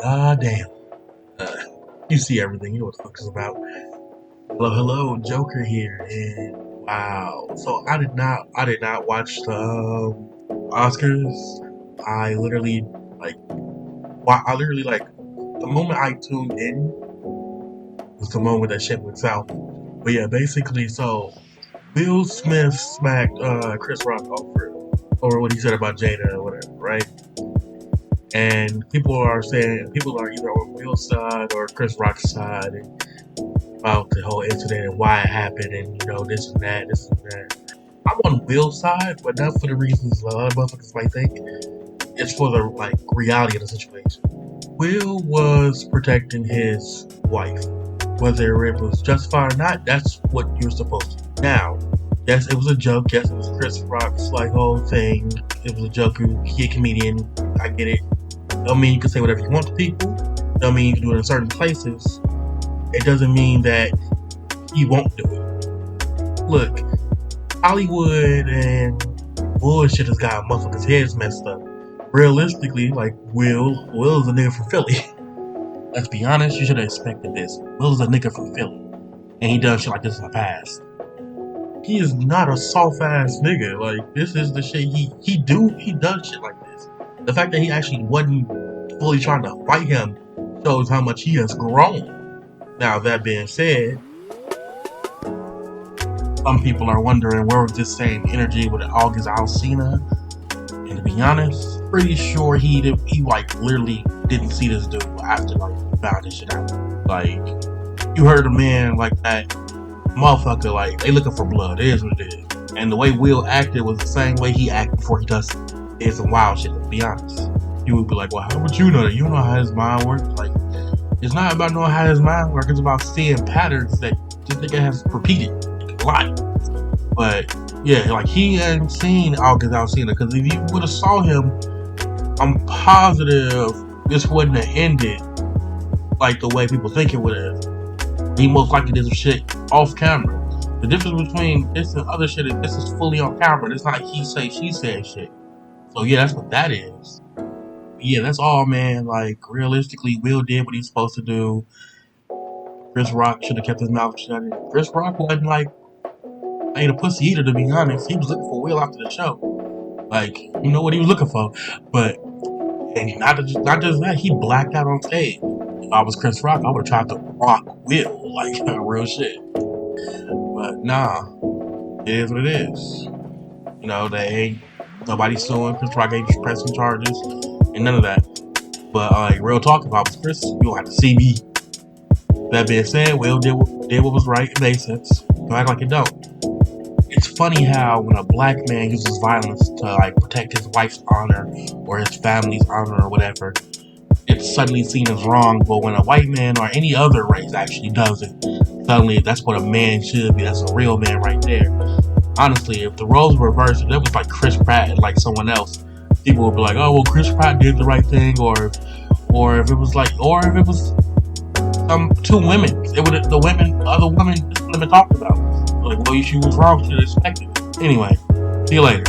Ah, damn. Uh, you see everything. You know what the fuck it's about. Hello, Joker here, and wow. So I did not watch the Oscars. I literally like, I literally the moment I tuned in was the moment that shit went south. But yeah, basically, so Will Smith smacked Chris Rock over what he said about Jada or whatever, right? And people are either on Will's side or Chris Rock's side about the whole incident and why it happened, and this and that, this and that. I'm on Will's side, but not for the reasons a lot of motherfuckers might think. It's for the reality of the situation. Will was protecting his wife, whether it was justified or not. That's what you're supposed to do. Now, yes, it was a joke. Yes, it was Chris Rock's whole thing. It was a joke. He a comedian. I get it. Don't mean you can say whatever you want to people. Don't mean you can do it in certain places. It doesn't mean that he won't do it. Look, Hollywood and bullshit has got motherfuckers' heads messed up. Realistically, Will is a nigga from Philly. Let's be honest, you should have expected this. Will is a nigga from Philly, and he done shit like this in the past. He is not a soft ass nigga. This is the shit he does shit like this. The fact that he actually wasn't fully trying to fight him shows how much he has grown. Now, that being said, some people are wondering where was this same energy with August Alsina. And to be honest, pretty sure he literally didn't see this dude after he found this shit out. You heard a man like that, motherfucker, they looking for blood. It is what it is. And the way Will acted was the same way he acted before he did some wild shit, to be honest. You would be like, well, how would you know that? You don't know how his mind works. It's not about knowing how his mind works. It's about seeing patterns that this nigga has repeated a lot. But yeah, he hadn't seen August Alsina, because if you would have saw him, I'm positive this wouldn't have ended the way people think it would have. He most likely did some shit off camera. The difference between this and other shit is this is fully on camera. It's not he say, she said shit. So yeah, that's what that is. Yeah, that's all, man. Realistically, Will did what he's supposed to do. Chris Rock should have kept his mouth shut. Chris Rock wasn't ain't a pussy eater, to be honest. He was looking for Will after the show. You know what he was looking for. But, and not just that, he blacked out on stage. If I was Chris Rock, I would have tried to rock Will, real shit. But nah, it is what it is. They ain't, nobody's suing. Chris Rock ain't pressing charges and none of that. But real talk, if I was Chris, you don't have to see me. That being said, Will did what was right. It made sense. Don't act like it don't. It's funny how when a black man uses violence to protect his wife's honor or his family's honor or whatever, it's suddenly seen as wrong. But when a white man or any other race actually does it, suddenly that's what a man should be. That's a real man right there. Honestly, if the roles were reversed, if it was Chris Pratt and someone else, people would be like, oh well, Chris Pratt did the right thing, or if it was two women, the other women wouldn't have been talked about. Well, she was wrong, she expected it. Anyway, see you later.